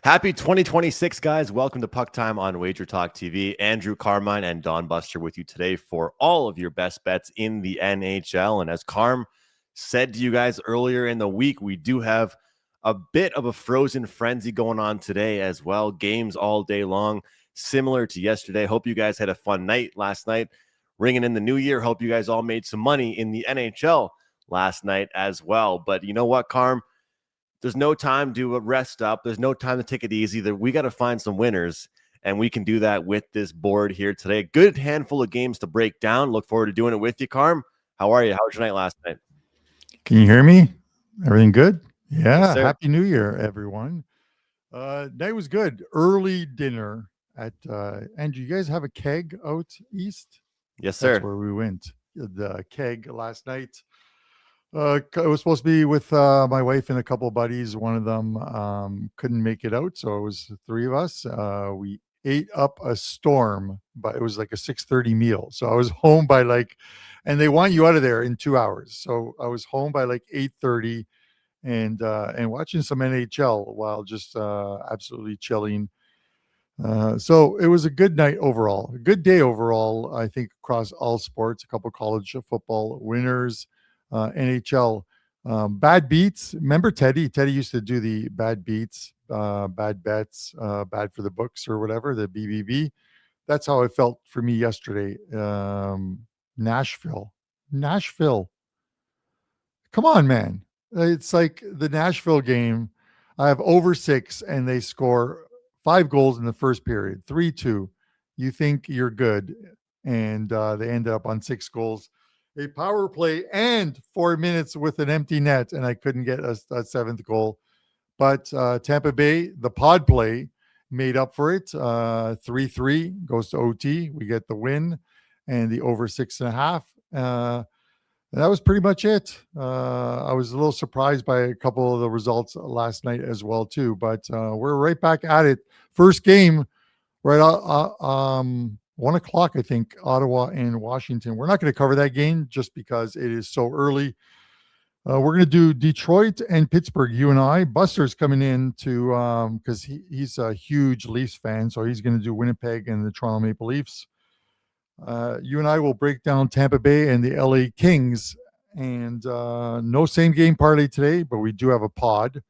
Happy 2026, guys. Welcome to PuckTime on WagerTalk TV. Andrew, Carmine, and Don Buster with you today for all of your best bets in the NHL. And as Carm said to you guys earlier in the week, we do have a bit of a frozen frenzy going on today as well. Games all day long, similar to yesterday. Hope you guys had a fun night last night, ringing in the new year. Hope you guys all made some money in the NHL last night as well. But you know what, Carm? There's no time to rest up. There's no time to take it easy. We got to find some winners, and we can do that with this board here today. A good handful of games to break down. Look forward to doing it with you, Carm. How are you? How was your night last night? Can you hear me? Everything good? Yeah. Yes, Happy New Year, everyone. Night was good. Early dinner at Andrew. You guys have a keg out east? Yes, sir. That's where we went. The keg last night. It was supposed to be with my wife and a couple of buddies. One of them couldn't make it out, so it was the three of us. We ate up a storm, but it was like a 6:30 meal. So I was home by and they want you out of there in 2 hours. So I was home by like 8:30 and watching some NHL while just absolutely chilling. So it was a good night overall, a good day overall, I think, across all sports. A couple college football winners, NHL, bad beats. Remember Teddy? Teddy used to do the bad beats, bad bets, bad for the books or whatever, the BBB. That's how it felt for me yesterday. Nashville. Come on, man. It's like the Nashville game. I have over 6 and they score 5 goals in the first period, 3-2. You think you're good. And they ended up on 6 goals, a power play, and 4 minutes with an empty net. And I couldn't get a 7th goal. But Tampa Bay, the pod play, made up for it. 3-3 goes to OT. We get the win and the over 6.5. And that was pretty much it. I was a little surprised by a couple of the results last night as well, too. But we're right back at it. First game, right 1 o'clock, I think, Ottawa and Washington. We're not going to cover that game just because it is so early. We're going to do Detroit and Pittsburgh, you and I. Buster's coming in to because he's a huge Leafs fan, so he's going to do Winnipeg and the Toronto Maple Leafs. You and I will break down Tampa Bay and the LA Kings, and no same game parlay today, but we do have a pod,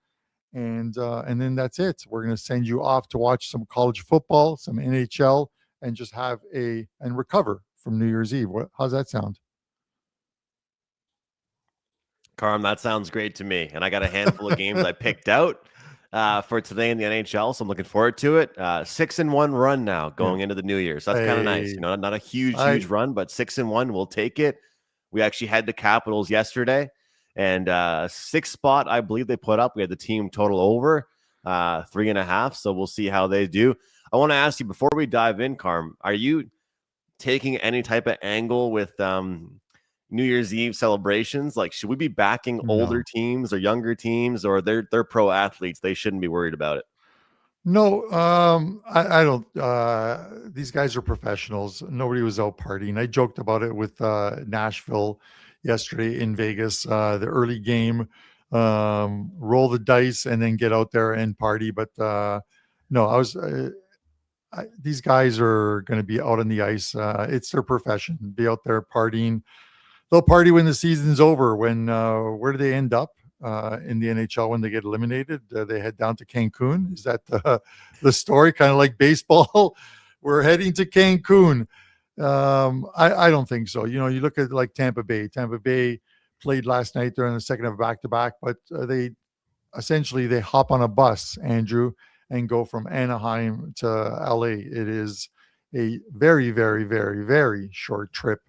and then that's it. We're going to send you off to watch some college football, some NHL, and just have and recover from New Year's Eve. How's that sound? Carm, that sounds great to me. And I got a handful of games I picked out for today in the NHL, so I'm looking forward to it. 6-1 run now going into the new year, so that's kind of nice. You know, not a huge run, but 6-1, we'll take it. We actually had the Capitals yesterday, and 6th spot I believe they put up. We had the team total over 3.5, so we'll see how they do. I want to ask you before we dive in, Carm, are you taking any type of angle with New Year's Eve celebrations? Like, should we be backing older teams or younger teams, or they're pro athletes? They shouldn't be worried about it. No, I don't. These guys are professionals. Nobody was out partying. I joked about it with Nashville yesterday in Vegas. The early game, roll the dice and then get out there and party. But no, I was. These guys are going to be out on the ice. It's their profession. Be out there partying. They'll party when the season's over. When where do they end up in the NHL when they get eliminated? They head down to Cancun. Is that the story? Kind of like baseball. We're heading to Cancun. I don't think so. You know, you look at like Tampa Bay. Tampa Bay played last night. They're in the second of back-to-back, but they hop on a bus, Andrew, and go from Anaheim to LA. It is a very, very, very, very short trip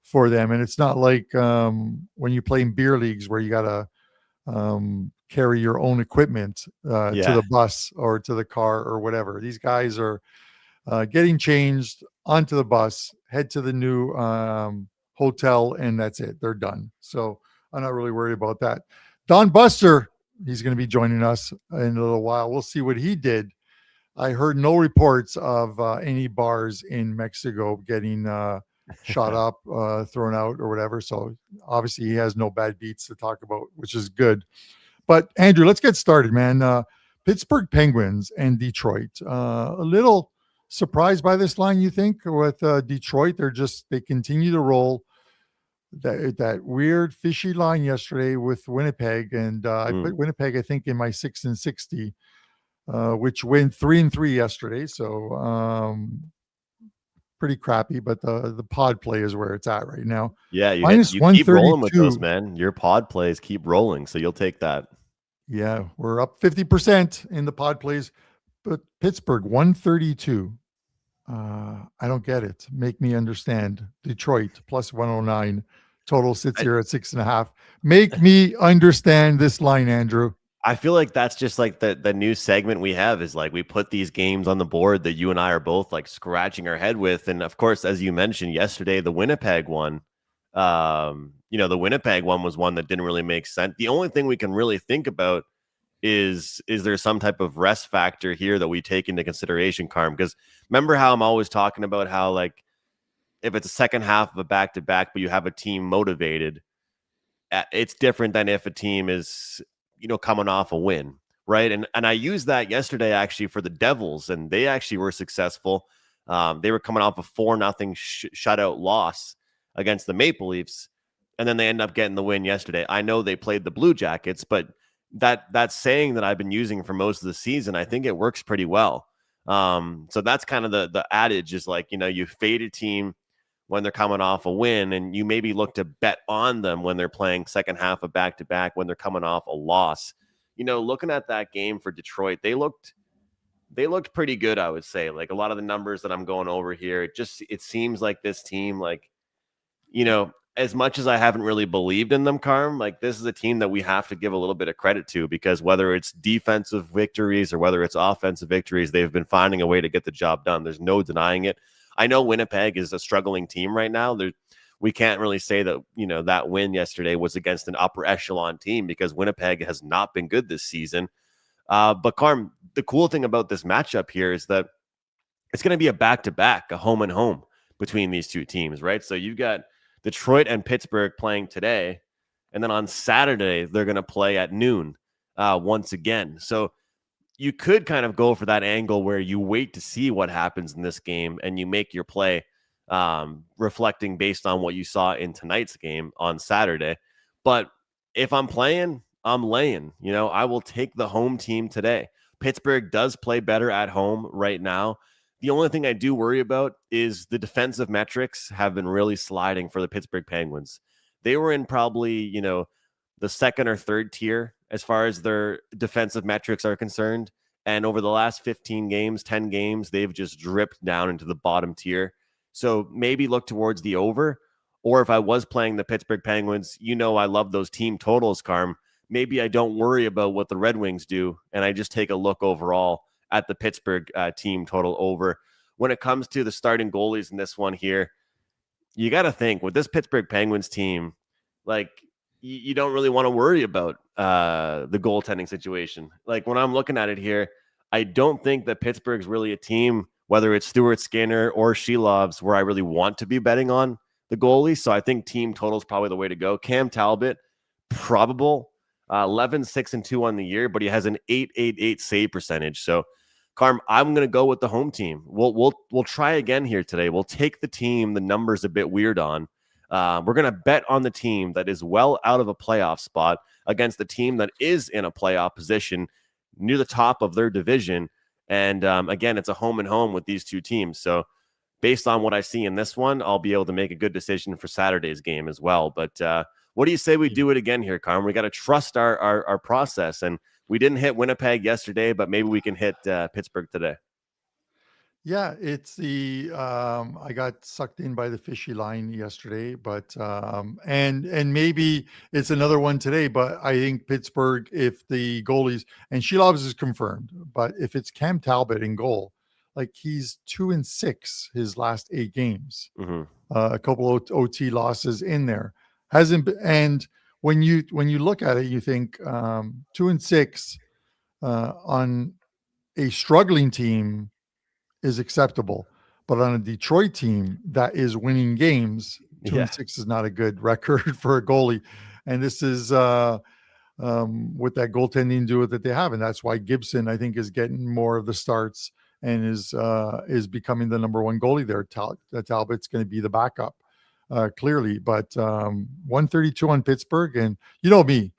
for them. And it's not like when you play in beer leagues where you got to carry your own equipment to the bus or to the car or whatever. These guys are getting changed onto the bus, head to the new hotel, and that's it. They're done. So I'm not really worried about that. Don Buster, he's going to be joining us in a little while. We'll see what he did. I heard no reports of any bars in Mexico getting shot up, thrown out or whatever. So obviously he has no bad beats to talk about, which is good. But Andrew, let's get started, man. Pittsburgh Penguins and Detroit. A little surprised by this line, you think, with Detroit? They continue to roll that weird fishy line yesterday with Winnipeg, and I put Winnipeg, I think, in my 6-60, which went 3-3 yesterday. So pretty crappy, but the pod play is where it's at right now. Yeah, Minus you keep rolling with those, 132. man. Your pod plays keep rolling, so you'll take that. Yeah, we're up 50% in the pod plays, but Pittsburgh 132. I don't get it. Make me understand. Detroit plus 109. Total sits here at 6.5. Make me understand this line, Andrew. I feel like that's just like the new segment we have is like we put these games on the board that you and I are both like scratching our head with. And of course, as you mentioned yesterday, the Winnipeg one, the Winnipeg one was one that didn't really make sense. The only thing we can really think about is there some type of rest factor here that we take into consideration, Carm? Because remember how I'm always talking about how, like, if it's a second half of a back-to-back, but you have a team motivated, it's different than if a team is, coming off a win, right? And I used that yesterday actually for the Devils, and they actually were successful. They were coming off a 4-0 shutout loss against the Maple Leafs, and then they end up getting the win yesterday. I know they played the Blue Jackets, but that saying that I've been using for most of the season, I think it works pretty well. So that's kind of the adage is like, you fade a team when they're coming off a win, and you maybe look to bet on them when they're playing second half of back-to-back when they're coming off a loss. Looking at that game for Detroit, they looked pretty good, I would say. Like a lot of the numbers that I'm going over here, it seems like this team, like, as much as I haven't really believed in them, Carm, like this is a team that we have to give a little bit of credit to, because whether it's defensive victories or whether it's offensive victories, they've been finding a way to get the job done. There's no denying it. I know Winnipeg is a struggling team right now. We can't really say that, that win yesterday was against an upper echelon team, because Winnipeg has not been good this season. But Carm, the cool thing about this matchup here is that it's going to be a back-to-back, a home and home between these two teams, right? So you've got Detroit and Pittsburgh playing today, and then on Saturday, they're going to play at noon once again. So you could kind of go for that angle where you wait to see what happens in this game and you make your play reflecting based on what you saw in tonight's game on Saturday. But if I'm playing, I'm laying. I will take the home team today. Pittsburgh does play better at home right now. The only thing I do worry about is the defensive metrics have been really sliding for the Pittsburgh Penguins. They were in probably, the second or third tier as far as their defensive metrics are concerned. And over the last 10 games, they've just dripped down into the bottom tier. So maybe look towards the over. Or if I was playing the Pittsburgh Penguins, I love those team totals, Carm. Maybe I don't worry about what the Red Wings do, and I just take a look overall at the Pittsburgh team total over. When it comes to the starting goalies in this one here, you got to think with this Pittsburgh Penguins team, like you don't really want to worry about the goaltending situation. Like when I'm looking at it here, I don't think that Pittsburgh's really a team, whether it's Stuart Skinner or Shelov's, where I really want to be betting on the goalie. So I think team total is probably the way to go. Cam Talbot, probable 11-6-2 on the year, but he has an 888 save percentage. So Carm, I'm going to go with the home team. We'll try again here today. We'll take the team the numbers a bit weird on. We're going to bet on the team that is well out of a playoff spot against the team that is in a playoff position near the top of their division. And again, it's a home and home with these two teams. So based on what I see in this one, I'll be able to make a good decision for Saturday's game as well. But what do you say we do it again here, Carm? We got to trust our process. And we didn't hit Winnipeg yesterday, but maybe we can hit Pittsburgh today. Yeah, it's the I got sucked in by the fishy line yesterday, but and maybe it's another one today. But I think Pittsburgh, if the goalies, and Shelovs is confirmed, but if it's Cam Talbot in goal, like he's 2-6 his last 8 games, a couple of OT losses in there, hasn't been, and when you look at it, you think 2-6 on a struggling team is acceptable, but on a Detroit team that is winning games, 2-6 is not a good record for a goalie. And this is with that goaltending duo that they have, and that's why Gibson, I think, is getting more of the starts and is becoming the number one goalie there. Talbot's going to be the backup, clearly. But 132 on Pittsburgh, and you know me,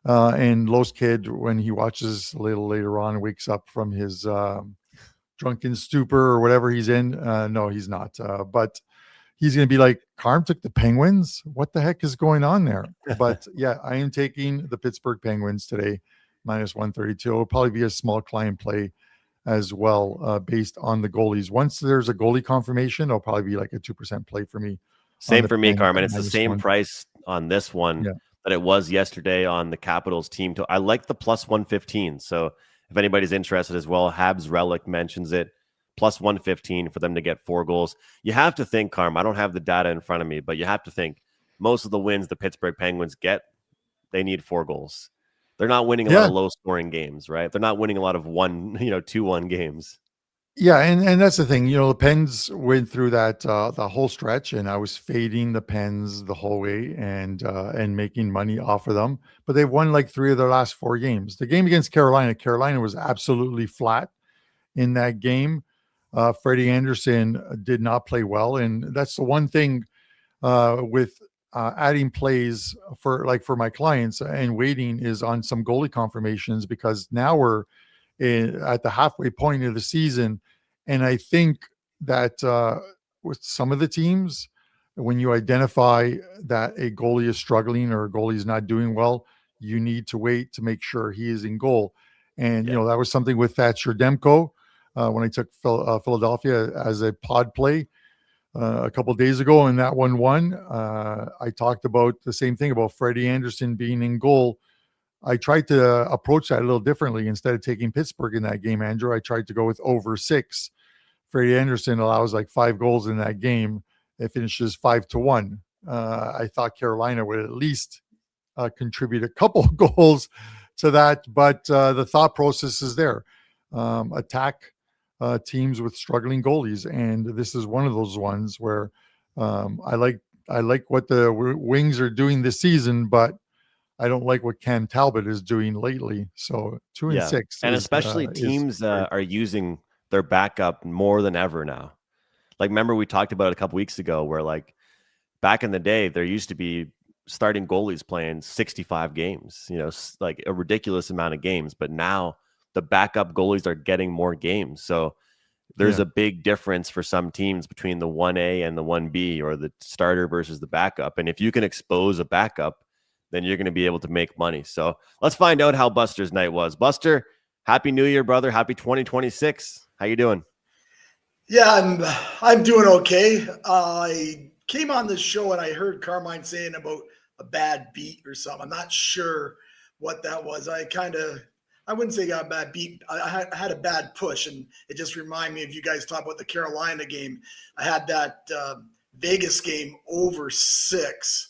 and Lowe's kid, when he watches a little later on, wakes up from his drunken stupor or whatever he's in. No, he's not. But he's going to be like, Carm took the Penguins? What the heck is going on there? But yeah, I am taking the Pittsburgh Penguins today, minus 132. It'll probably be a small client play as well, based on the goalies. Once there's a goalie confirmation, it'll probably be like a 2% play for me. Same for me, Carmen. It's the same price on this one that it was yesterday on the Capitals team. I like the plus 115. So if anybody's interested as well, Habs Relic mentions it. Plus 115 for them to get 4 goals. You have to think, Carm, I don't have the data in front of me, but you have to think most of the wins the Pittsburgh Penguins get, they need 4 goals. They're not winning a lot of low-scoring games, right? They're not winning a lot of 2-1 games. Yeah, and that's the thing. The Pens went through that the whole stretch, and I was fading the Pens the whole way and making money off of them. But they've won like 3 of their last 4 games. The game against Carolina was absolutely flat in that game. Freddie Anderson did not play well, and that's the one thing with adding plays for my clients and waiting is on some goalie confirmations, because now we're at the halfway point of the season, and I think that with some of the teams, when you identify that a goalie is struggling or a goalie is not doing well, you need to wait to make sure he is in goal. And that was something with Thatcher Demko. When I took Philadelphia as a pod play a couple of days ago, and that one won. I talked about the same thing about Freddie Anderson being in goal. I tried to approach that a little differently. Instead of taking Pittsburgh in that game, Andrew, I tried to go with over 6. Freddie Anderson allows like 5 goals in that game. It finishes 5-1. I thought Carolina would at least contribute a couple of goals to that, but the thought process is there. Attack teams with struggling goalies, and this is one of those ones where I like what the Wings are doing this season, but I don't like what Cam Talbot is doing lately. So 2 and 6, and especially teams are using their backup more than ever now. Like, remember we talked about it a couple weeks ago, where like back in the day there used to be starting goalies playing 65 games, like a ridiculous amount of games, but now the backup goalies are getting more games. So there's a big difference for some teams between the 1A and the 1B, or the starter versus the backup. And if you can expose a backup, then you're going to be able to make money. So let's find out how Buster's night was. Buster, happy New Year, brother. Happy 2026. How you doing? Yeah, I'm doing okay. I came on this show and I heard Carmine saying about a bad beat or something. I'm not sure what that was. I wouldn't say I got a bad beat. I had a bad push, and it just reminded me of you guys talk about the Carolina game. I had that Vegas game over 6,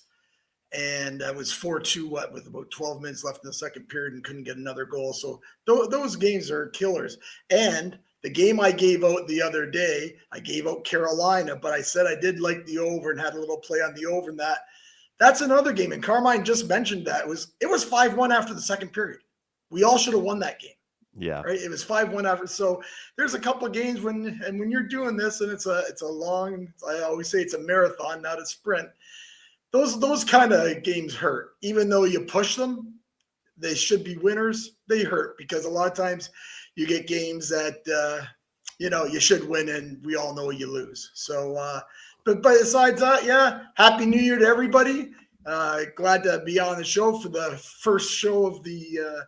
and I was 4-2 with about 12 minutes left in the second period and couldn't get another goal. So those games are killers. And the game I gave out the other day, I gave out Carolina, but I said I did like the over and had a little play on the over, and that's another game. And Carmine just mentioned that it was 5-1 after the second period. We all should have won that game. Yeah. Right. It was 5-1 after. So there's a couple of games when you're doing this, and it's a long, I always say it's a marathon, not a sprint. Those kind of games hurt. Even though you push them, they should be winners. They hurt because a lot of times you get games that, you should win, and we all know you lose. So, but besides that, Happy New Year to everybody. Glad to be on the show for the first show of the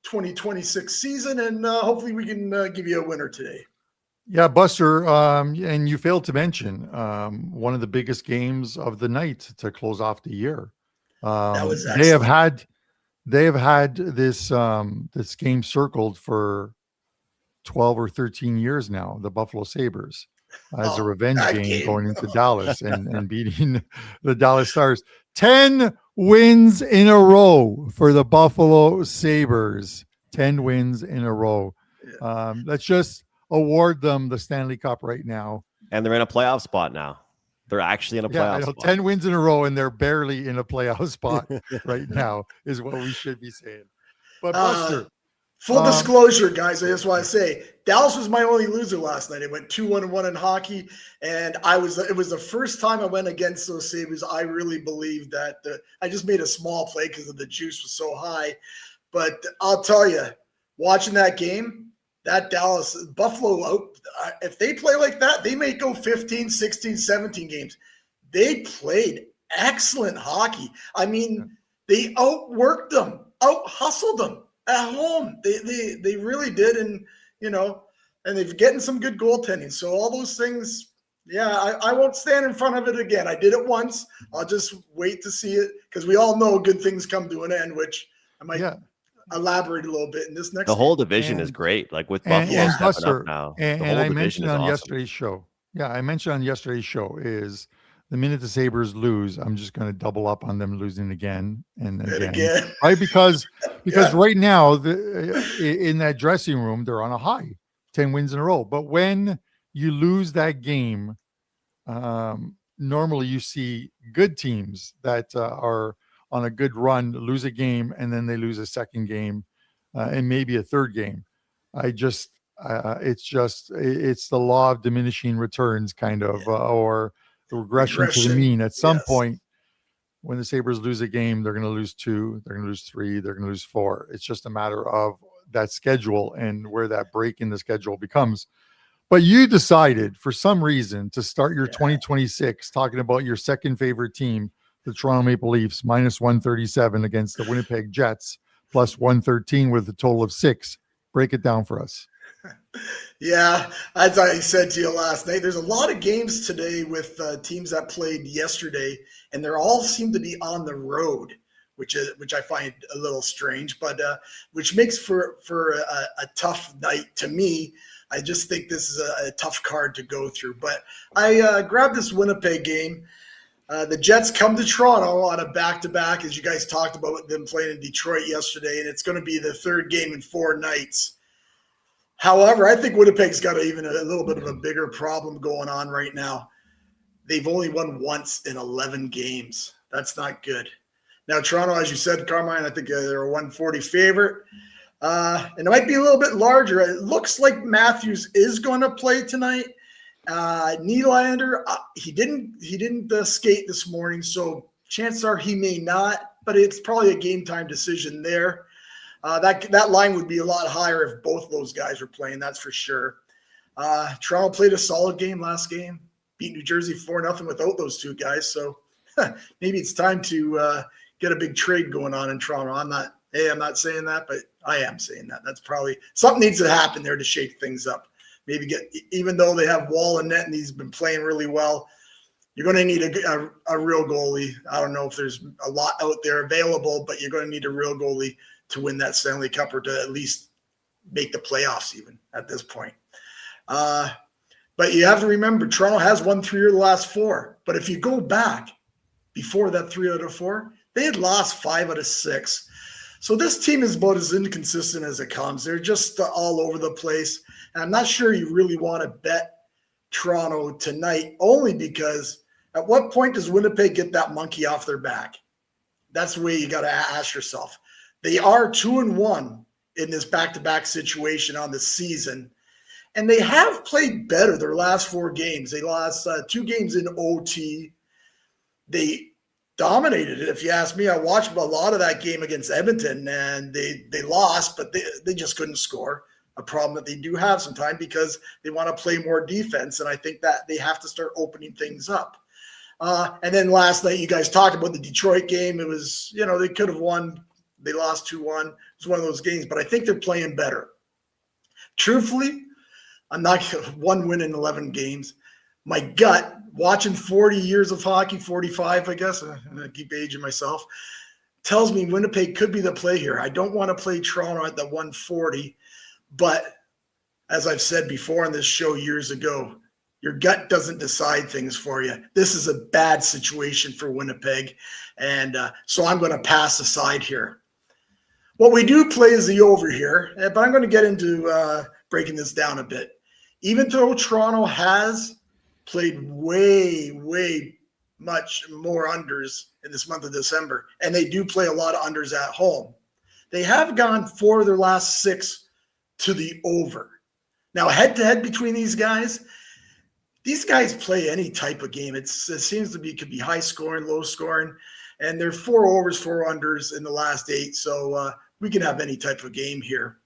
2026 season, and hopefully we can give you a winner today. Yeah, Buster, and you failed to mention one of the biggest games of the night to close off the year. That was excellent. They have had this game circled for 12 or 13 years now, the Buffalo Sabres, as a revenge game going into Dallas and beating the Dallas Stars. 10 wins in a row for the Buffalo Sabres. 10 wins in a row. Let's just award them the Stanley Cup right now. And they're in a playoff spot now. They're actually in a Yeah, I playoff know. spot. 10 wins in a row, and they're barely in a playoff spot right now, is what we should be saying. But Buster, Full disclosure, guys, I just want to say Dallas was my only loser last night. It went 2-1-1 in hockey, and it was the first time I went against those Sabres. I really believed that I just made a small play because the juice was so high. But I'll tell you, watching that game, that Dallas Buffalo, if they play like that, they may go 15, 16, 17 games. They played excellent hockey. I mean, they outworked them, out hustled them at home. They really did, and and they're getting some good goaltending. So all those things, I won't stand in front of it again. I did it once. I'll just wait to see it because we all know good things come to an end, which I might elaborate a little bit in this next. The whole division is great. Like with Buffalo stepping up now, and I mentioned on yesterday's show. Yeah, I mentioned on yesterday's show is the minute the Sabres lose, I'm just going to double up on them losing again and again. Right? Because right now, in that dressing room, they're on a high, 10 wins in a row. But when you lose that game, normally you see good teams that are on a good run lose a game, and then they lose a second game and maybe a third game. It's the law of diminishing returns kind of, or the regression to the mean. At some point, when the Sabres lose a game, they're going to lose 2, they're going to lose 3, they're going to lose 4. It's just a matter of that schedule and where that break in the schedule becomes. But you decided for some reason to start your 2026 talking about your second favorite team, the Toronto Maple Leafs, minus 137 against the Winnipeg Jets, plus 113 with a total of 6. Break it down for us. Yeah, as I said to you last night, there's a lot of games today with teams that played yesterday, and they all seem to be on the road, which I find a little strange, but which makes for a tough night to me. I just think this is a tough card to go through. But I grabbed this Winnipeg game. The Jets come to Toronto on a back-to-back, as you guys talked about them playing in Detroit yesterday, and it's going to be the third game in 4 nights. However, I think Winnipeg's got even a little bit of a bigger problem going on right now. They've only won once in 11 games. That's not good. Now, Toronto, as you said, Carmine, I think they're a 140 favorite. And it might be a little bit larger. It looks like Matthews is going to play tonight. Nylander, he didn't skate this morning, so chances are he may not, but it's probably a game time decision there. That line would be a lot higher if both of those guys were playing, that's for sure. Toronto played a solid game last game, beat New Jersey 4-0 without those two guys, so maybe it's time to get a big trade going on in Toronto. I'm not saying that, but I am saying that. That's probably something needs to happen there to shake things up. Maybe even though they have Wall and net and he's been playing really well, you're going to need a real goalie. I don't know if there's a lot out there available, but you're going to need a real goalie to win that Stanley Cup or to at least make the playoffs even at this point. But you have to remember, Toronto has won 3 of the last 4. But if you go back before that 3 out of 4, they had lost 5 out of 6. So this team is about as inconsistent as it comes. They're just all over the place. And I'm not sure you really want to bet Toronto tonight, only because at what point does Winnipeg get that monkey off their back? That's the way you got to ask yourself. They are 2-1 in this back-to-back situation on the season, and they have played better their last 4 games. They lost 2 games in OT. They dominated it, if you ask me. I watched a lot of that game against Edmonton, and they lost, but they just couldn't score. A problem that they do have sometimes because they want to play more defense, and I think that they have to start opening things up. And then last night, you guys talked about the Detroit game. It was, they could have won. They lost 2-1. It was one of those games, but I think they're playing better. Truthfully, I'm not 1 win in 11 games. My gut, watching 40 years of hockey, 45, I guess, I'm going to keep aging myself, tells me Winnipeg could be the play here. I don't want to play Toronto at the 140, but as I've said before on this show years ago, your gut doesn't decide things for you. This is a bad situation for Winnipeg, and so I'm going to pass aside here. What we do play is the over here, but I'm going to get into breaking this down a bit. Even though Toronto has played way much more unders in this month of December, and they do play a lot of unders at home. They have gone 4 of their last 6 to the over. Now, head-to-head between these guys play any type of game. It seems to be could be high scoring, low scoring, and they're 4 overs, 4 unders in the last 8. So we can have any type of game here.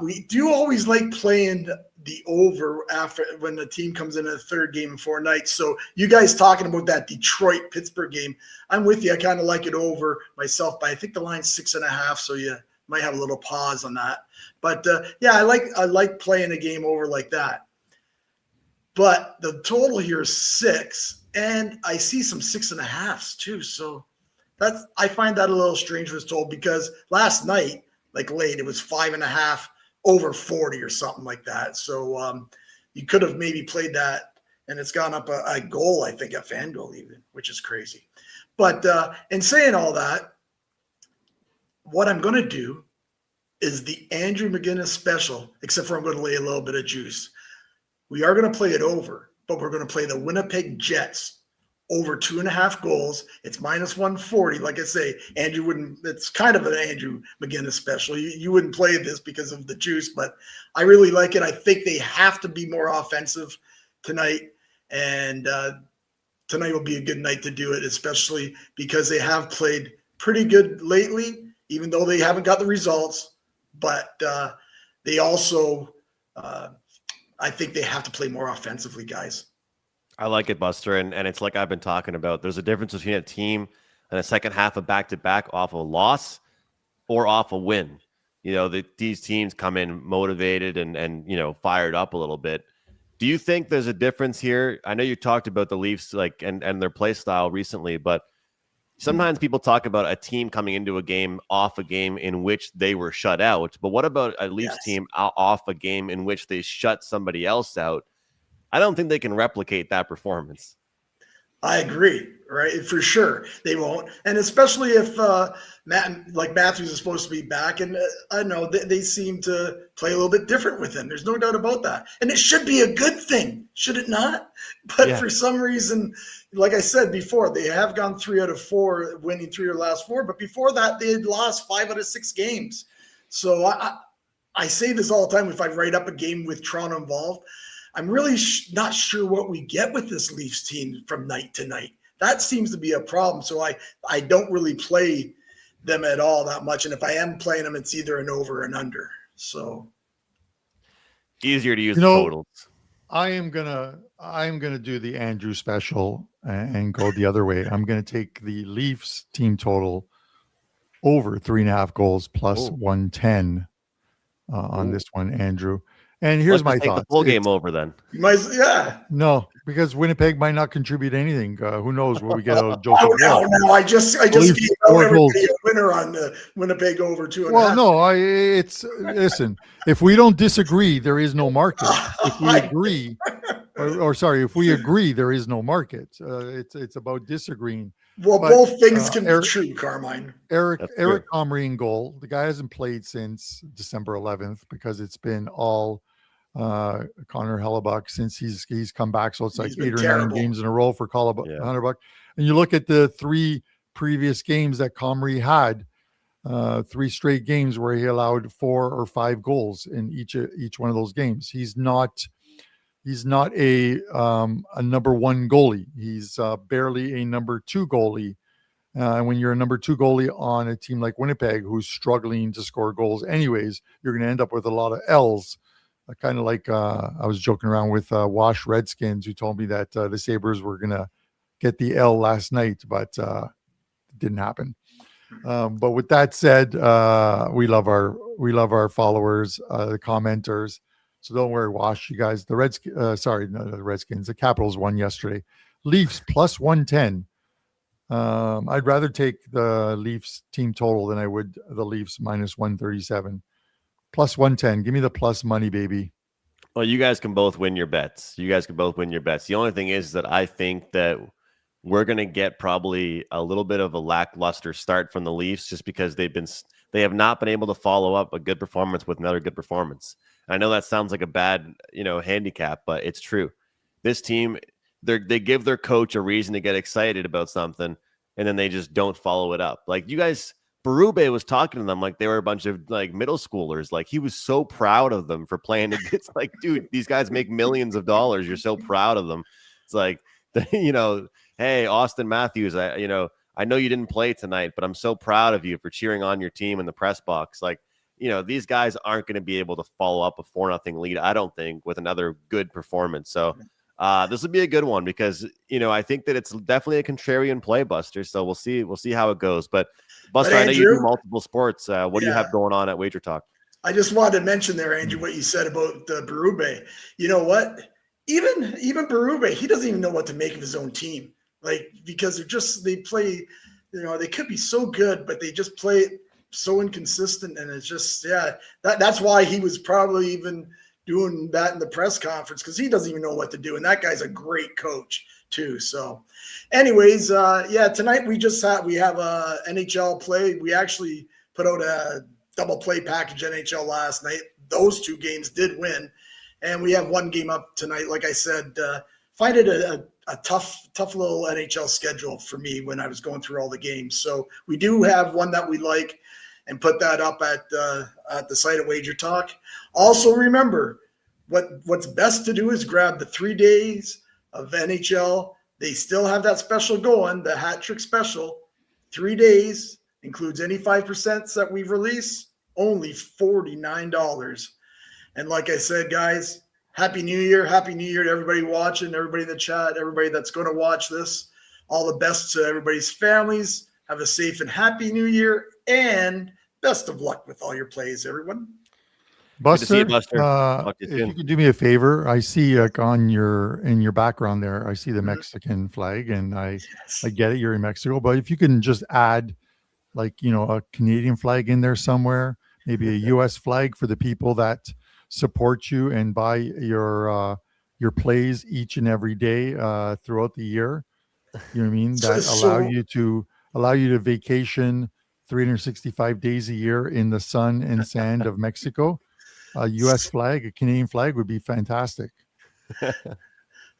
We do always like playing the over after when the team comes in a third game in 4 nights. So you guys talking about that Detroit-Pittsburgh game, I'm with you. I kind of like it over myself, but I think the line's 6.5, so you might have a little pause on that. But yeah, I like playing a game over like that. But the total here is 6, and I see some 6.5s too. So I find that a little strange was told, because last night, like late, it was 5.5 over 40 or something like that. So you could have maybe played that, and it's gone up a goal, I think, at FanDuel even, which is crazy. But in saying all that, what I'm going to do is the Andrew McInnis special, except for I'm going to lay a little bit of juice. We are going to play it over, but we're going to play the Winnipeg Jets over 2.5 goals. It's -140. Like I say, Andrew wouldn't. It's kind of an Andrew McInnis special. You wouldn't play this because of the juice, but I really like it. I think they have to be more offensive tonight, and tonight will be a good night to do it, especially because they have played pretty good lately, even though they haven't got the results. But they also, I think they have to play more offensively, guys. I like it, Buster, and it's like I've been talking about. There's a difference between a team and a second half of back-to-back off a loss or off a win. You know, these teams come in motivated and you know, fired up a little bit. Do you think there's a difference here? I know you talked about the Leafs and their play style recently, but sometimes people talk about a team coming into a game off a game in which they were shut out. But what about a Leafs team off a game in which they shut somebody else out? I don't think they can replicate that performance. I agree, right? For sure, they won't, and especially if Matthews is supposed to be back, and I know they seem to play a little bit different with him. There's no doubt about that, and it should be a good thing, should it not? But for some reason, like I said before, they have gone 3 out of 4, winning 3 of the last 4. But before that, they had lost 5 out of 6 games. So I say this all the time. If I write up a game with Toronto involved, I'm really not sure what we get with this Leafs team from night to night. That seems to be a problem. So I don't really play them at all that much. And if I am playing them, it's either an over or an under. So easier to use the totals. I am gonna do the Andrew special and go the other way. I'm gonna take the Leafs team total over 3.5 goals plus 110 on this one, Andrew. And here's my thoughts. The full game over then. No, because Winnipeg might not contribute anything. Who knows what we get out of Joseph? No, I just gave everybody a winner on the Winnipeg over 2.5. Well, no, listen. If we don't disagree, there is no market. If we agree, if we agree, there is no market. It's about disagreeing. Well, but both things can be true, Carmine. Eric Comrie in goal. The guy hasn't played since December 11th because it's been all Connor Hellebuck since he's come back. So it's like 8 or 9 games in a row for Hellebuck. And you look at the 3 previous games that Comrie had, 3 straight games where he allowed 4 or 5 goals in each one of those games. He's not a number 1 goalie. He's barely a number 2 goalie. When you're a number 2 goalie on a team like Winnipeg, who's struggling to score goals anyways, you're going to end up with a lot of L's. Kind of like I was joking around with Wash Redskins, who told me that the Sabres were going to get the L last night, but it didn't happen. But with that said, we love our followers, the commenters. So don't worry, Wash, you guys. The Redskins. The Capitals won yesterday. Leafs plus 110. I'd rather take the Leafs team total than I would the Leafs minus 137. Plus 110. Give me the plus money, baby. Well, you guys can both win your bets. The only thing is that I think that we're going to get probably a little bit of a lackluster start from the Leafs just because they have not been able to follow up a good performance with another good performance. I know that sounds like a bad, handicap, but it's true. this team, they give their coach a reason to get excited about something, and then they just don't follow it up. Like you guys, Berube was talking to them like they were a bunch of like middle schoolers. Like he was so proud of them for playing against. Like, dude, these guys make millions of dollars. You're so proud of them. It's like, hey, Austin Matthews, I know you didn't play tonight, but I'm so proud of you for cheering on your team in the press box. Like, these guys aren't going to be able to follow up a 4-0 lead, I don't think, with another good performance. So this will be a good one because, I think that it's definitely a contrarian play, Buster. So we'll see how it goes. But Buster, Andrew, I know you do multiple sports. What do you have going on at WagerTalk? I just wanted to mention there, Andrew, what you said about Berube. You know what? Even Berube, he doesn't even know what to make of his own team. Like, because they play, they could be so good, but they just play so inconsistent. And it's just, that's why he was probably even doing that in the press conference, because he doesn't even know what to do. And that guy's a great coach too. So anyways, tonight we have a NHL play. We actually put out a double play package NHL last night. Those 2 games did win. And we have 1 game up tonight. Like I said, find it a tough little NHL schedule for me when I was going through all the games. So we do have one that we like, and put that up at the site of WagerTalk. Also, remember, what's best to do is grab the 3 days of NHL. They still have that special going, the hat trick special. 3 days, includes any 5% that we release, only $49. And like I said, guys, Happy New Year. Happy New Year to everybody watching, everybody in the chat, everybody that's going to watch this. All the best to everybody's families. Have a safe and happy New Year, and best of luck with all your plays, everyone. Buster, Buster. If you could do me a favor, I see in your background there, I see the Mexican flag, and I get it, you're in Mexico, but if you can just add a Canadian flag in there somewhere, maybe a U.S. flag for the people that support you and buy your plays each and every day throughout the year. You know what I mean? That allow you to vacation 365 days a year in the sun and sand of Mexico. A U.S. flag, a Canadian flag would be fantastic.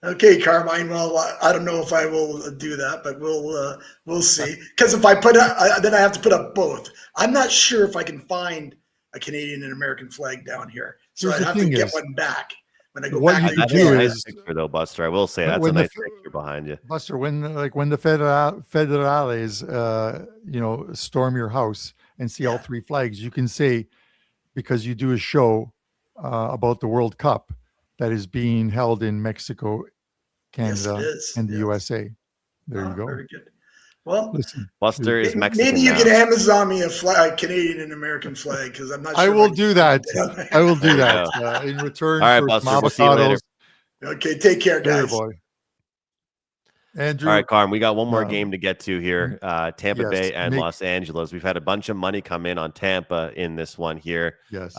Okay, Carmine. Well, I don't know if I will do that, but we'll see. Because if I put then I have to put up both. I'm not sure if I can find a Canadian and American flag down here, so I'd have to get one back when I go what back. You could do is picture though, Buster. I will say that's a nice picture behind you, Buster. When the federales, storm your house and see all 3 flags, you can say, because you do a show about the World Cup that is being held in Mexico, Canada, and the USA. There you go. Very good. Well, listen, Buster is Mexican. Maybe you can Amazon me a Canadian and American flag, because I'm not sure. I will do that. I will do that in return. All right, for Buster. We'll see you later. Okay, take care, guys. Later, boy. Andrew. All right, Carm, we got one more game to get to here. Tampa Bay and Los Angeles. We've had a bunch of money come in on Tampa in this one here. Yes.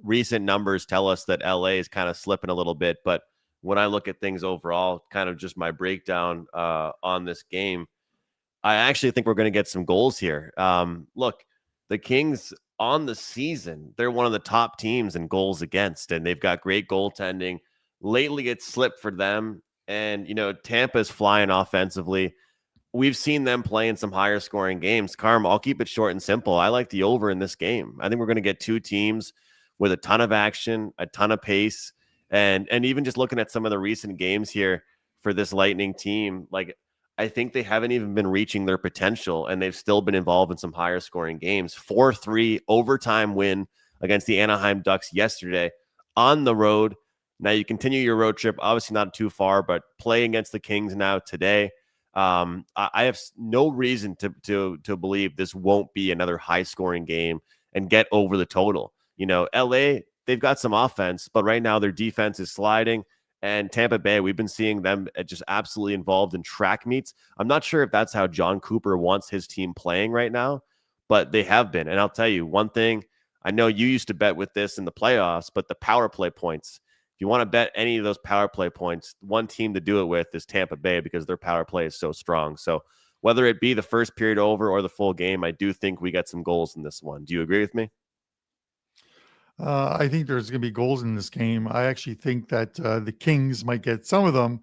Recent numbers tell us that LA is kind of slipping a little bit, but when I look at things overall, kind of just my breakdown on this game, I actually think we're going to get some goals here. Look, the Kings on the season, they're one of the top teams in goals against, and they've got great goaltending. Lately, it's slipped for them. And, Tampa's flying offensively. We've seen them play in some higher scoring games. Carm, I'll keep it short and simple. I like the over in this game. I think we're going to get 2 teams with a ton of action, a ton of pace. And even just looking at some of the recent games here for this Lightning team, I think they haven't even been reaching their potential, and they've still been involved in some higher scoring games. 4-3 overtime win against the Anaheim Ducks yesterday on the road. Now you continue your road trip, obviously not too far, but play against the Kings now today. I have no reason to believe this won't be another high-scoring game and get over the total. LA, they've got some offense, but right now their defense is sliding. And Tampa Bay, we've been seeing them just absolutely involved in track meets. I'm not sure if that's how John Cooper wants his team playing right now, but they have been. And I'll tell you one thing, I know you used to bet with this in the playoffs, but the power play points, if you want to bet any of those power play points, one team to do it with is Tampa Bay, because their power play is so strong. So whether it be the first period over or the full game, I do think we got some goals in this one. Do you agree with me? I think there's going to be goals in this game. I actually think that the Kings might get some of them.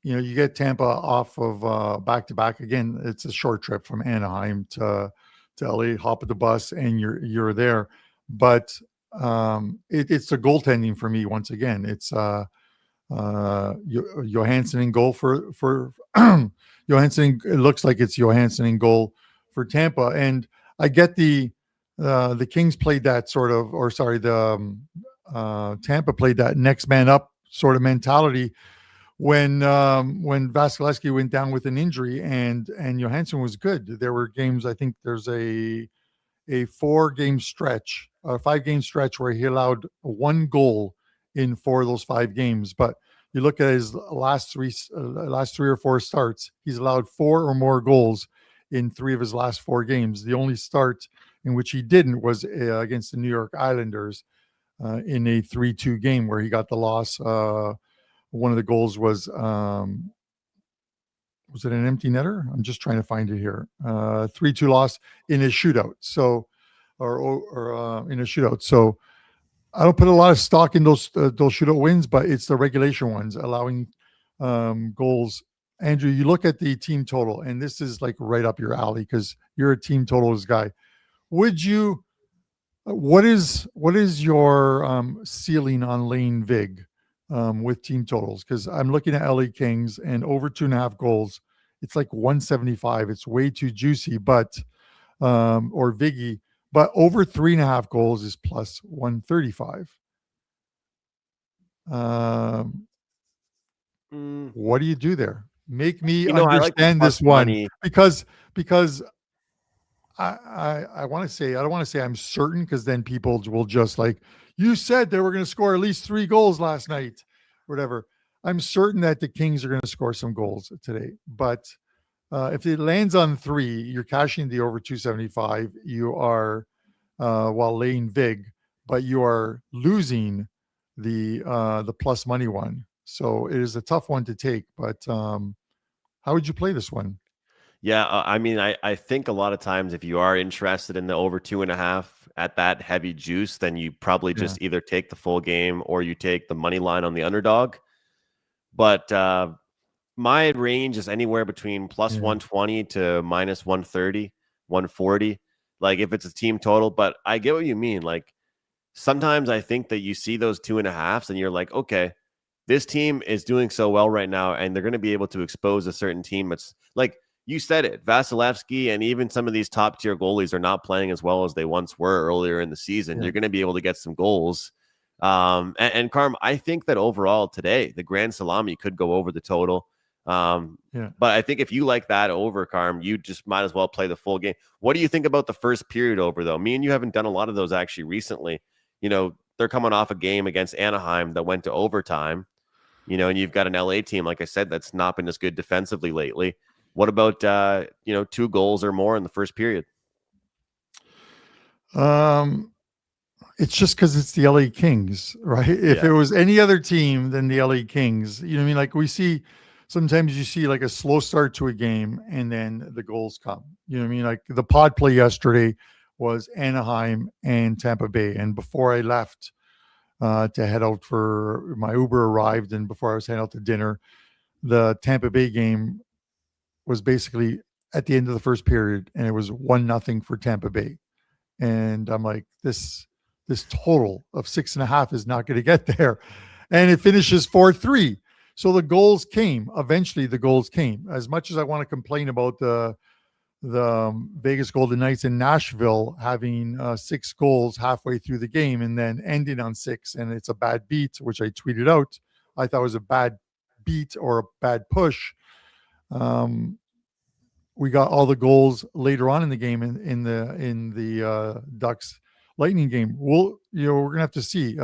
You get Tampa off of back-to-back. Again, it's a short trip from Anaheim to LA. Hop at the bus and you're there. But it's the goaltending for me once again. It's Johansson in goal for Johansson. It looks like it's Johansson in goal for Tampa, and I get the Kings played that sort of, or sorry, the Tampa played that next man up sort of mentality when Vasilevsky went down with an injury and Johansson was good. There were games, I think there's a 4-game stretch, a 5-game stretch where he allowed 1 goal in 4 of those 5 games. But you look at his last 3 or 4 starts, he's allowed 4 or more goals in 3 of his last 4 games. The only start in which he didn't was against the New York Islanders in a 3-2 game where he got the loss. One of the goals was it an empty netter? I'm just trying to find it here. 3-2 loss in a shootout. So, or in a shootout. So I don't put a lot of stock in those shootout wins, but it's the regulation ones allowing goals. Andrew, you look at the team total, and this is like right up your alley because you're a team totals guy. What is your ceiling on Lane Vig with team totals? Because I'm looking at LA Kings and over 2.5 goals. It's like 175. It's way too juicy, but or Viggy. But over 3.5 goals is plus 135. What do you do there? Make me understand this one money. because I want to say, I don't want to say I'm certain because then people will just like, you said they were going to score at least 3 goals last night, whatever. I'm certain that the Kings are going to score some goals today, but if it lands on 3, you're cashing the over 275. You are while laying vig, but you are losing the plus money one. So it is a tough one to take. But how would you play this one? Yeah, I mean, I think a lot of times if you are interested in the over 2.5 at that heavy juice, then you probably just either take the full game or you take the money line on the underdog. But my range is anywhere between plus 120 to minus 130, 140. Like if it's a team total, but I get what you mean. Like sometimes I think that you see those 2.5s and you're like, okay, this team is doing so well right now, and they're going to be able to expose a certain team. It's like you said it, Vasilevsky and even some of these top tier goalies are not playing as well as they once were earlier in the season. Yeah. You're going to be able to get some goals. And Carm, I think that overall today, the Grand Salami could go over the total. But I think if you like that over, Carm, you just might as well play the full game. What do you think about the first period over, though? Me and you haven't done a lot of those actually recently. You know, they're coming off a game against Anaheim that went to overtime, you know, and you've got an LA team, like I said, that's not been as good defensively lately. What about, 2 goals or more in the first period? It's just because it's the LA Kings, right? If it was any other team than the LA Kings, you know what I mean? Like we see, sometimes you see like a slow start to a game and then the goals come. You know what I mean? Like the pod play yesterday was Anaheim and Tampa Bay. And before I left to head out for my Uber arrived, and before I was heading out to dinner, the Tampa Bay game was basically at the end of the first period, and it was 1-0 for Tampa Bay. And I'm like, this total of 6.5 is not going to get there. And it finishes 4-3. So the goals came. Eventually the goals came. As much as I want to complain about the Vegas Golden Knights in Nashville having 6 goals halfway through the game and then ending on 6, and it's a bad beat, which I tweeted out. I thought it was a bad beat or a bad push. We got all the goals later on in the game in the Ducks Lightning game. We're gonna have to see.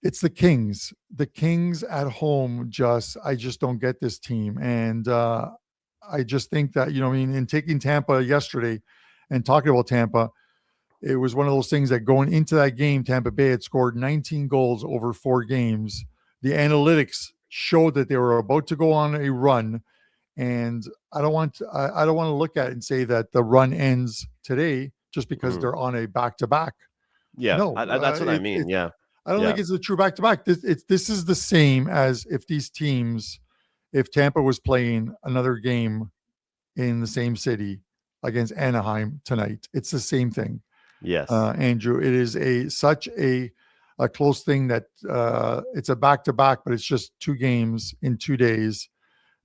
It's the Kings. The Kings at home. I just don't get this team, and I just think that in taking Tampa yesterday and talking about Tampa, it was one of those things that going into that game, Tampa Bay had scored 19 goals over 4 games. The analytics showed that they were about to go on a run. And I don't want to look at it and say that the run ends today just because they're on a back-to-back. Yeah, No, that's what I mean. Yeah, I don't think it's a true back-to-back. This is the same as if these teams, if Tampa was playing another game in the same city against Anaheim tonight. It's the same thing. Yes, Andrew. It is such a close thing that it's a back-to-back, but it's just 2 games in 2 days,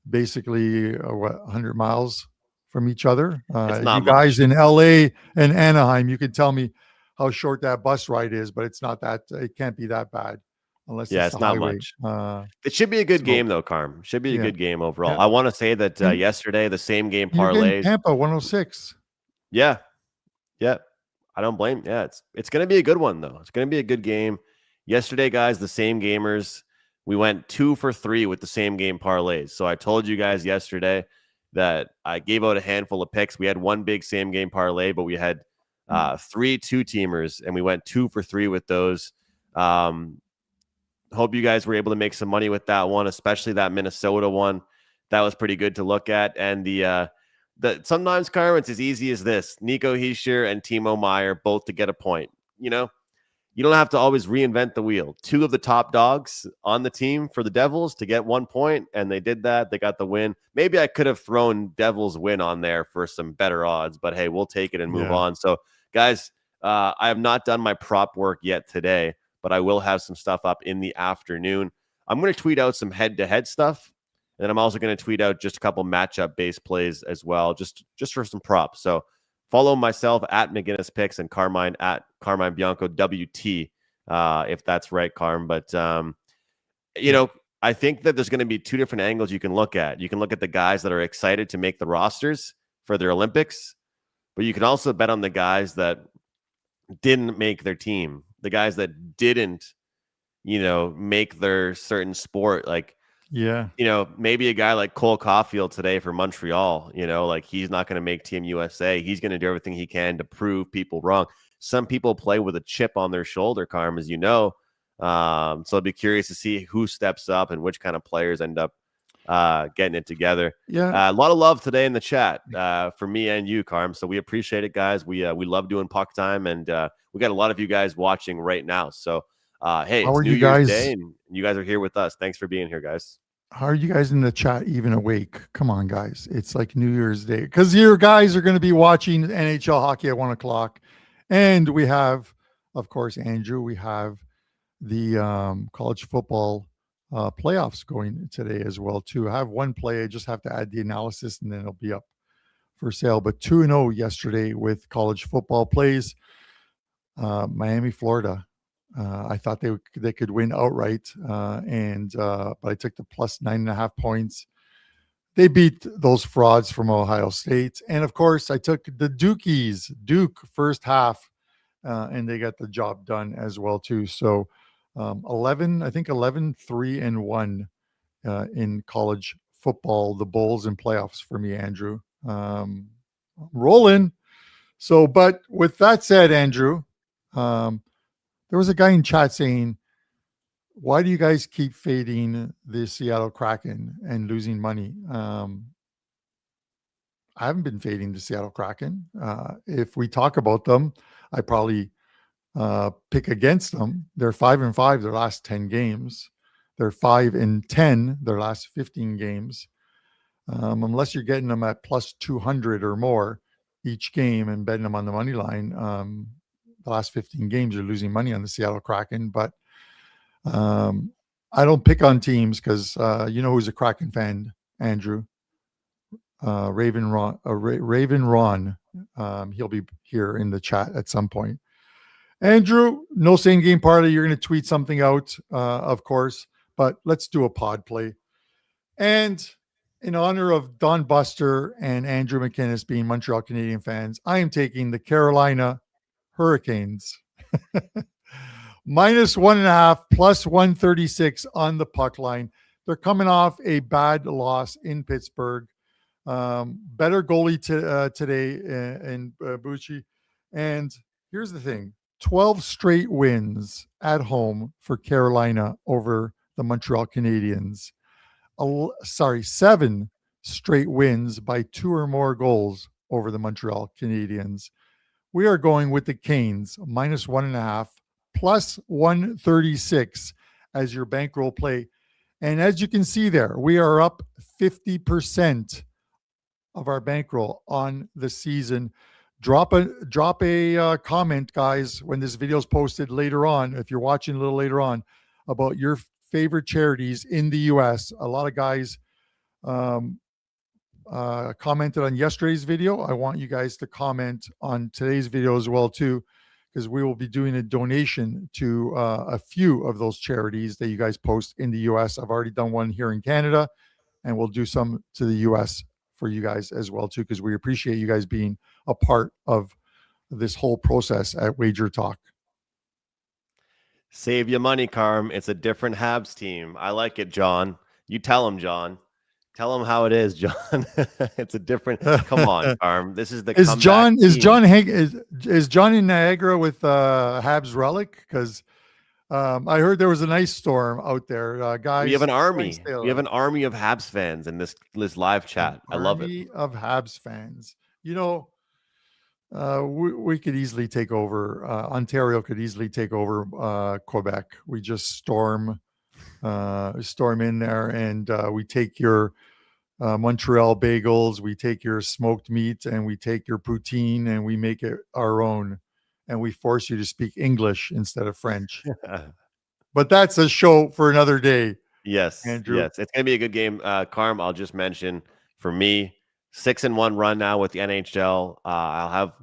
basically 100 miles from each other. it's not You guys much. in LA and Anaheim, you can tell me how short that bus ride is, but it's not that. It can't be that bad unless Yeah, it's the it's not highway. much. It should be a good game, though, Carm. Should be a good game overall. Yeah. I want to say that And yesterday, the same game you're getting parlays. Tampa 106. Yeah, yeah. I don't blame. Yeah, it's going to be a good one, though. It's going to be a good game. Yesterday, guys, the same gamers. We went 2 for 3 with the same game parlays. So I told you guys yesterday that I gave out a handful of picks. We had one big same game parlay, but we had 3 2-teamers, and we went 2 for 3 with those. Hope you guys were able to make some money with that one, especially that Minnesota one. That was pretty good to look at. And the sometimes, Carmen, it's as easy as this. Nico Hischier and Timo Meier both to get a point. You know, you don't have to always reinvent the wheel. 2 of the top dogs on the team for the Devils to get 1 point, and they did that. They got the win. Maybe I could have thrown Devils win on there for some better odds, but hey, we'll take it and move on. So, guys, I have not done my prop work yet today, but I will have some stuff up in the afternoon. I'm going to tweet out some head-to-head stuff, and then I'm also going to tweet out just a couple matchup-based plays as well, just for some props. So follow myself at McInnis Picks and Carmine at Carmine Bianco WT, if that's right, Carm. But, you know, I think that there's going to be 2 different angles you can look at. You can look at the guys that are excited to make the rosters for their Olympics, but you can also bet on the guys that didn't make their team, the guys that didn't, you know, make their certain sport. Like, you know, maybe a guy like Cole Caulfield today for Montreal, you know, like he's not going to make Team USA. He's going to do everything he can to prove people wrong. Some people play with a chip on their shoulder, Carm, as you know. So I'd be curious to see who steps up and which kind of players end up getting it together. A lot of love today in the chat for me and you, Carm. So we appreciate it, guys. We love doing puck time, and we got a lot of you guys watching right now. So hey, how it's are New you Year's guys? Day, and you guys are here with us. Thanks for being here, guys. How are you guys in the chat even awake? Come on, guys. It's like New Year's Day because your guys are going to be watching NHL hockey at 1:00. And we have, of course, Andrew, we have the college football playoffs going today as well, too. I have one play. I just have to add the analysis and then it'll be up for sale. But 2-0 yesterday with college football plays. Miami, Florida. I thought they could win outright, but I took the plus 9.5 points. They beat those frauds from Ohio State, and of course, I took the Duke first half, and they got the job done as well too. So, 11-3-1 in college football. The Bulls in playoffs for me, Andrew. Rolling. So, but with that said, Andrew. There was a guy in chat saying, why do you guys keep fading the Seattle Kraken and losing money? I haven't been fading the Seattle Kraken. If we talk about them, I probably pick against them. They're 5-5 their last 10 games. They're 5-10 their last 15 games. Unless you're getting them at plus 200 or more each game and betting them on the money line, the last 15 games you're losing money on the Seattle Kraken. But I don't pick on teams because you know who's a Kraken fan, Andrew. Raven Ron. He'll be here in the chat at some point. Andrew, no same game parlay. You're going to tweet something out, of course, but let's do a pod play. And in honor of Don Buster and Andrew McInnis being Montreal Canadian fans, I am taking the Carolina Hurricanes -1.5 plus 136 on the puck line. They're coming off a bad loss in Pittsburgh. Better goalie today in Bucci. And here's the thing. 12 straight wins at home for Carolina over the Montreal Canadiens. 7 straight wins by 2 or more goals over the Montreal Canadiens. we are going with the Canes -1.5 plus 136 as your bankroll play. And as you can see there, we are up 50% of our bankroll on the season. Drop a comment, guys, when this video is posted later on, if you're watching a little later on, about your favorite charities in the U.S. A lot of guys commented on yesterday's video. I want you guys to comment on today's video as well too, because we will be doing a donation to a few of those charities that you guys post in the U.S. I've already done one here in Canada, and we'll do some to the U.S. for you guys as well too, because we appreciate you guys being a part of this whole process at WagerTalk. Save your money, Carm. It's a different Habs team. I like it, John. You tell him, John. Tell him how it is, John. It's a different. Come on, Carm. This is the. Is John in Niagara with Habs Relic? Because I heard there was an ice storm out there, guys. We have an army. We have an army of Habs fans in this live chat. I love it. Army of Habs fans. You know, we could easily take over. Ontario could easily take over Quebec. We just storm in there, and we take your Montreal bagels, we take your smoked meat, and we take your poutine, and we make it our own, and we force you to speak English instead of French. But that's a show for another day. Yes, Andrew. Yes, it's gonna be a good game. Carm, I'll just mention for me, 6-1 run now with the NHL. I'll have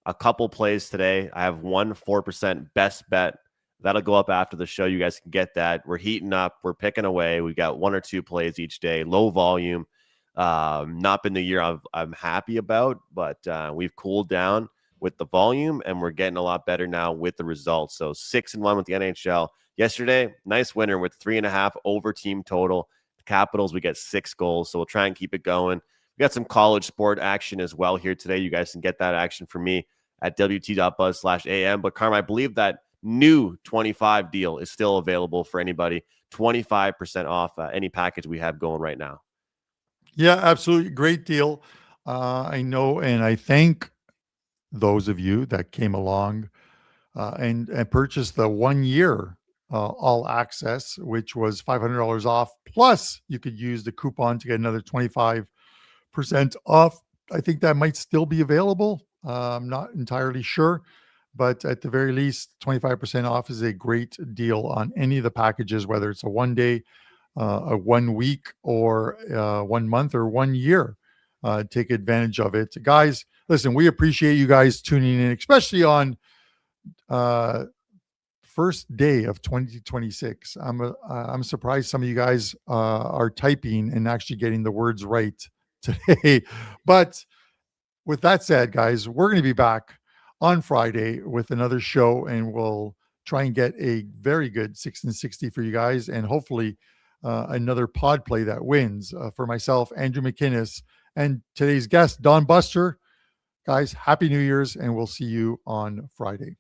a couple plays today. I have 4% best bet. That'll go up after the show. You guys can get that. We're heating up. We're picking away. We got 1 or 2 plays each day. Low volume. Not been the year I'm happy about, but we've cooled down with the volume, and we're getting a lot better now with the results. So 6-1 with the NHL. Yesterday, nice winner with 3.5 over team total. The Capitals, we get 6 goals, so we'll try and keep it going. We got some college sport action as well here today. You guys can get that action from me at wt.buzz/am. But Carm, I believe that new 25 deal is still available for anybody. 25% off any package we have going right now. Yeah, absolutely. Great deal. I know, and I thank those of you that came along and purchased the 1 year all access, which was $500 off. Plus, you could use the coupon to get another 25% off. I think that might still be available. I'm not entirely sure, but at the very least, 25% off is a great deal on any of the packages, whether it's a 1 day, a 1 week, or 1 month, or 1 year. Take advantage of it. Guys, listen, we appreciate you guys tuning in, especially on first day of 2026. I'm surprised some of you guys are typing and actually getting the words right today. But with that said, guys, we're going to be back on Friday with another show, and we'll try and get a very good 6 and 60 for you guys, and hopefully another pod play that wins for myself, Andrew McInnis, and today's guest, Don Buster. Guys, Happy New Year's, and we'll see you on Friday.